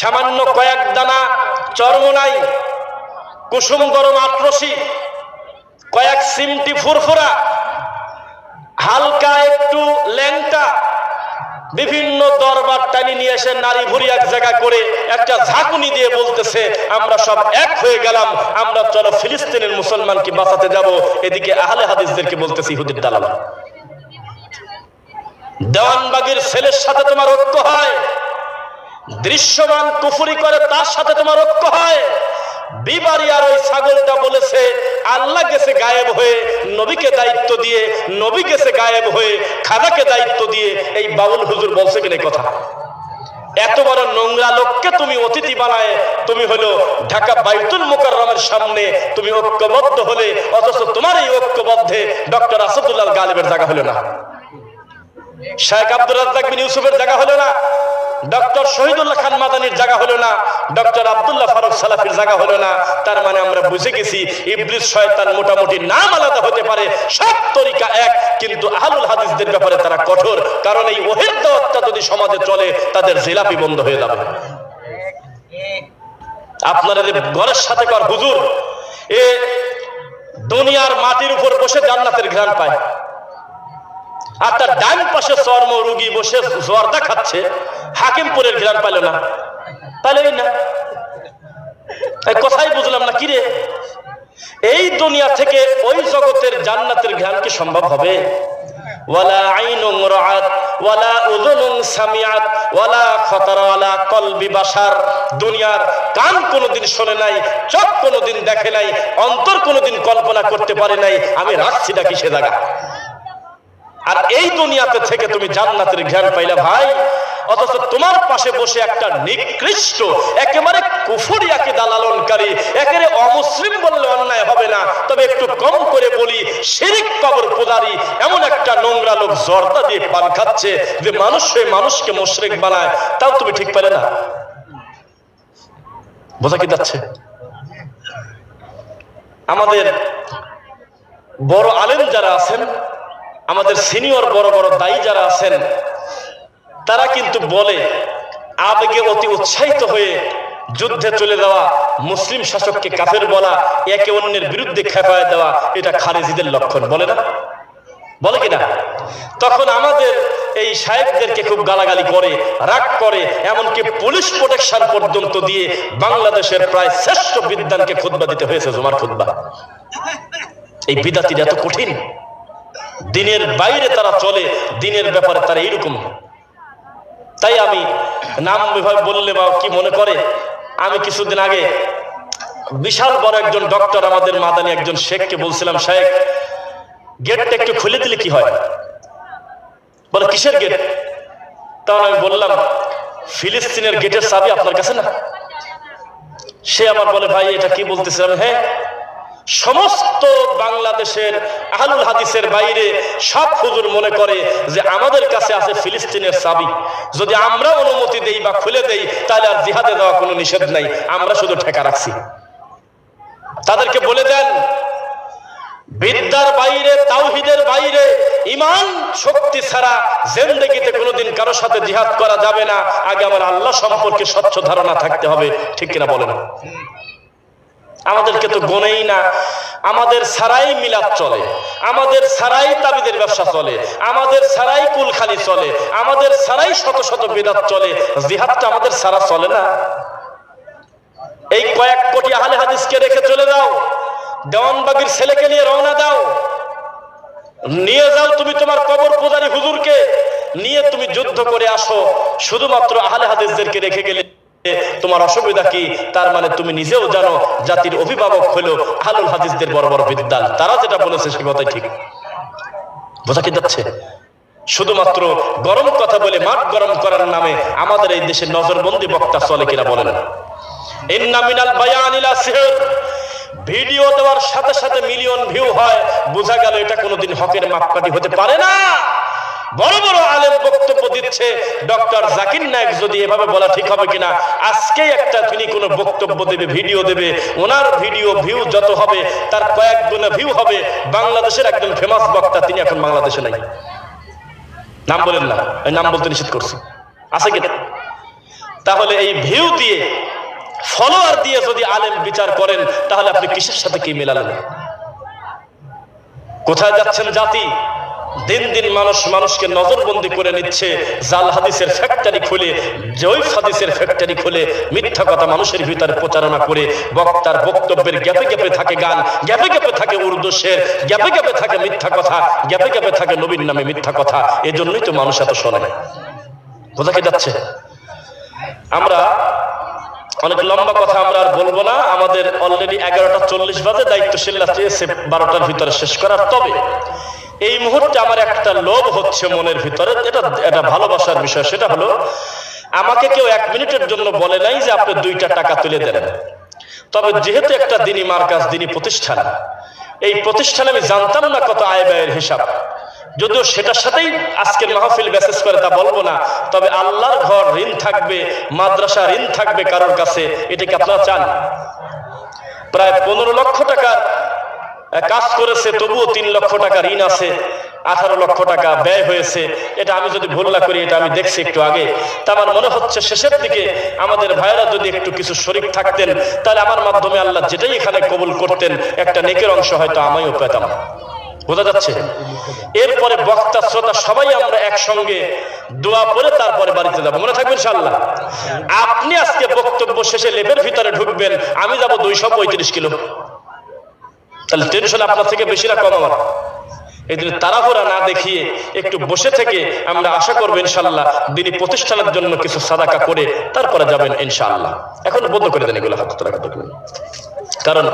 সামান্য কয়েক দানা চরমোনাই, কুসুম গরম আটরসি, কয়েক সিমটি ফুরফুরা, হালকা একটু ল্যাংটা, বিভিন্ন দরবার টানি নিয়ে এসে নারী ভুরি এক জায়গা করে একটা ঝাঁকুনি দিয়ে বলতেছে আমরা সব এক হয়ে গেলাম, আমরা চলো ফিলিস্তিনের মুসলমানকে বাঁচাতে যাব। এদিকে আহলে হাদিসদেরকে বলতেছে ইহুদির দালাল। দেওয়ানবাগীর ছেলের সাথে তোমার ঐক্য হয়, দৃশ্যমান কুফরি করে তার সাথে তোমার ঐক্য হয়। বিবারিয়ার ওই ছাগলটা বলেছে আল্লাহ গেছে গায়েব হয়ে নবীকে দায়িত্ব দিয়ে, নবী গেছে গায়েব হয়ে খাজাকে দায়িত্ব দিয়ে। এই বাউল হুজুর বলছে কিনা কথা? এত বড় নোংরা লোককে তুমি অতিথি বানায় তুমি হলো ঢাকা বাইতুল মুকাররমের সামনে তুমি ঐক্যবদ্ধ হলে, অথচ তোমার এই ঐক্যবদ্ধে ডক্টর আসাদুল্লাহ গালিবের জায়গা হলো না, শেখ আব্দুর রাজ্জাক বিন ইউসুফের জায়গা হলো না, ডক্টর শহীদুল্লাহ খান মাদানির জায়গা হলো না, ডক্টর আব্দুল্লাহ ফারুক সালাফির জায়গা হলো না। তার মানে আমরা বুঝে গেছি ইবলিস শয়তান মোটামুটি নাম আলাদা হতে পারে, সব তরিকা এক, কিন্তু আহলুল হাদিসদের ব্যাপারে তারা কঠোর। কারণ এই ওহের দাওয়াতটা যদি সমাজে চলে তাদের জিলাপি বন্ধ হয়ে যাবে। আপনারা ঘরের সাথে কর হুজুর এ দুনিয়ার মাটির উপর বসে জান্নাতের ঘ্রাণ পায়, আর তার ডান পাশে চর্ম রোগী বসে জর্দা খাচ্ছে, হাকিমপুরের ঘ্রাণ পাইল না, পাইলই না। কথাই বুঝলাম না কিরে, এই দুনিয়া থেকে ওই জগতের জান্নাতের ঘ্রাণ কি সম্ভব হবে? ওয়ালা আইনুন রাআত ওয়ালা উযুনুন সামিআত ওয়ালা খাতারা আলা কলবি বাশার। দুনিয়ার কান কোনোদিন শোনে নাই, চোখ কোনোদিন দেখে নাই, অন্তর কোনোদিন কল্পনা করতে পারে নাই আমি রাখছিটা কিসে জায়গা। আর এই দুনিয়াতে থেকে তুমি জান্নাতের ঘ্রাণ পাইলা ভাই, অথচ তোমার পাশে বসে একটা নিকৃষ্ট একেবারে কুফরি আকীদা লালনকারী, একেবারে অমুসলিম বললে অন্যায় হবে না, তবে একটু কম করে বলি শিরক কবর পূজারী এমন একটা নোংরা লোক জর্দা দিয়ে পান খাচ্ছে যে মানুষ হয়ে মানুষকে মুশরিক বানায়, তাও তুমি ঠিক পারে না। বোঝা কি যাচ্ছে? আমাদের বড় আলেম যারা আছেন, আমাদের সিনিয়র বড় বড় দায়ী যারা আছেন, তারা কিন্তু বলে আবেগে অতি উৎসাহিত হয়ে যুদ্ধে চলে যাওয়া, মুসলিম শাসককে কাফের বলা, একে অন্যের বিরুদ্ধে খেপায় দেওয়া, এটা খারেজিদের লক্ষণ, বলে না? বলে কিনা? তখন আমাদের এই শায়েখদেরকে খুব গালাগালি করে, রাগ করে, এমনকি পুলিশ প্রোটেকশন পর্যন্ত দিয়ে বাংলাদেশের প্রায় শ্রেষ্ঠ বিদ্বানকে খুতবা দিতে হয়েছে, জুমার খুতবা। এই বিদাতির এত কঠিন, দিনের বাইরে তারা চলে, দিনের ব্যাপারে তারা এইরকম। তাই আমি নাম বিভাগ বললে বা কি মনে করে, আমি কিছুদিন আগে বিশাল বড় একজন ডক্টর আমাদের মাদানী একজন শেখকে বলছিলাম, শেখ গেটটা একটু খুলে দিলে কি হয়? বলে কিসের গেট? তখন আমি বললাম ফিলিস্তিনের গেটের চাবি আপনার কাছে না? সে আমার বলে ভাই এটা কি বলতেছিলাম? হ্যাঁ, সমস্ত বাংলাদেশের আহলুল হাদিসের বাইরে সব হুজুর মনে করে যে আমাদের কাছে আছে ফিলিস্তিনের চাবি, যদি আমরা অনুমতি দেই বা খুলে দেই তাহলে আর জিহাদে যাওয়া কোনো নিষেধ নাই, আমরা শুধু ঠেকা রাখছি। তাদেরকে বলে দেন বিদ্যার বাইরে, তাওহীদের বাইরে, ঈমান শক্তি ছাড়া জিন্দেগিতে কোনোদিন কারো সাথে জিহাদ করা যাবে না। আগে আমার আল্লাহ সম্পর্কে স্বচ্ছ ধারণা থাকতে হবে, ঠিক কিনা বলেন? আমাদেরকে তো গনেই না, আমাদের ছাড়াই মিলাদ চলে, আমাদের ছাড়াই তাবিদের ব্যবসা চলে, আমাদের ছাড়াই কুলখানি চলে, আমাদের ছাড়াই শত শত বিদআত চলে, জিহাদটা আমাদের ছাড়া চলে না। এই কয়েক কোটি আহলে হাদিসকে রেখে চলে যাও, দেওয়ানবাগীর ছেলেকে নিয়ে রওনা দাও, নিয়ে যাও তুমি তোমার কবর পূজারী হুজুরকে নিয়ে তুমি যুদ্ধ করে আসো, শুধুমাত্র আহলে হাদিসদেরকে রেখে গেলে তোমার অসুবিধা কি? তার মানে তুমি নিজেও জানো জাতির অভিভাবক হলো আহলুল হাদিসদের বড় বড় বিদ্বান, তারা যেটা বলেছে সে কথাই ঠিক। বোঝা কি যাচ্ছে? শুধুমাত্র গরম কথা বলে মাঠ গরম করার নামে আমাদের এই দেশে নজরবন্দি বক্তা চলে কিনা বলেন? ইন্না মিনাল বায়ানি লা সিহর, ভিডিও দেওয়ার সাথে সাথে মিলিয়ন ভিউ হয়, বোঝা গেল এটা কোনোদিন হকের মাপকাঠি হতে পারে না। বড় বড় আলেম বক্তব্য দিচ্ছে, ডক্টর জাকির নায়েক যদি এভাবে বলা ঠিক হবে কিনা, আজকে একটা তিনি কোনো বক্তব্য দেবে, ভিডিও দেবে, ওনার ভিডিও ভিউ যত হবে তার কয়েক গুণে ভিউ হবে। বাংলাদেশের একজন ফেমাস বক্তা, তিনি এখন বাংলাদেশে নাই, নাম বলেন না, এই নাম বলতে নিষেধ করছি, আছে কিনা? তাহলে এই ভিউ দিয়ে ফলোয়ার দিয়ে যদি আলেম বিচার করেন তাহলে আপনি কিসের সাথে কি মেলালেন? কোথায় যাচ্ছেন জাতি? দিন দিন মানুষকে নজরবন্দি করে নিচ্ছে, জাল হাদিসের ফ্যাক্টরি খুলে, জৈব হাদিসের ফ্যাক্টরি খুলে মিথ্যা কথা মানুষের ভিতরে প্রচারণা করে, বক্তার বক্তব্যের গ্যাপে গ্যাপে থাকে গান, গ্যাপে গ্যাপে থাকে উর্দু শের, গ্যাপে গ্যাপে থাকে মিথ্যা কথা, গ্যাপে গ্যাপে থাকে নবীর নামে মিথ্যা কথা। এজন্যই তো মানুষ এত শোনে। কোথায় যাচ্ছে? আমরা অনেক লম্বা কথা আমরা আর বলবো না, আমাদের অলরেডি 11:40 বাজে, দায়িত্বশীলরা চেয়েছে 12টার ভিতরে শেষ করার। তবে এই মুহূর্তে আমার একটা লোভ হচ্ছে মনের ভিতরে, এটা ভালোবাসার বিষয়। সেটা হলো, আমাকে কেউ 1 মিনিটের জন্য বলে নাই যে আপনি 2টা টাকা তুলে দেন। তবে যেহেতু একটা দিনী মার্কাজ, দিনী প্রতিষ্ঠান, এই প্রতিষ্ঠানে আমি জানতাম না কত আয় ব্যয়ের হিসাব, যদিও সেটার সাথেই আজকের মাহফিল মেসেজ করে তা বলবো না। তবে আল্লাহর ঘর ঋণ থাকবে, মাদ্রাসা ঋণ থাকবে কারোর কাছে, এটা কি আপনারা চান? প্রায় 15 লক্ষ টাকা কাজ করেছে, তবুও 3 লক্ষ টাকা ঋণ আছে, 18 লক্ষ টাকা ব্যয় হয়েছে। এটা আমি যদি ভুল না করি, এটা আমি দেখছি একটু আগে। তা আমার মনে হচ্ছে শেষের দিকে আমাদের ভাইয়েরা যদি একটু কিছু শরীক থাকতেন, তাহলে আমার মাধ্যমে আল্লাহ যেটাই এখানে কবুল করতেন, একটা নেকের অংশ হয়তো আমিও পেতাম। বোঝা যাচ্ছে? এরপরে বক্তা শ্রোতা সবাই আমরা একসঙ্গে দোয়া পড়ে তারপরে বাড়িতে যাবো, মনে থাকবে ইনশাআল্লাহ। আপনি আজকে বক্তব্য শেষে লেবের ভিতরে ঢুকবেন, আমি যাব 235 কিলো, তাহলে টেনশন আপনার থেকে বেশি না কম আমার? এই জন্য তাড়াহুড়া না দেখিয়ে একটু বসে থেকে আমরা আশা করবো ইনশাআল্লাহ দিনী প্রতিষ্ঠানের জন্য কিছু সাদাকা করে তারপরে যাবেন ইনশাআল্লাহ। এখন বন্ধ করে দেন এগুলো, হাত তোলা, কারণ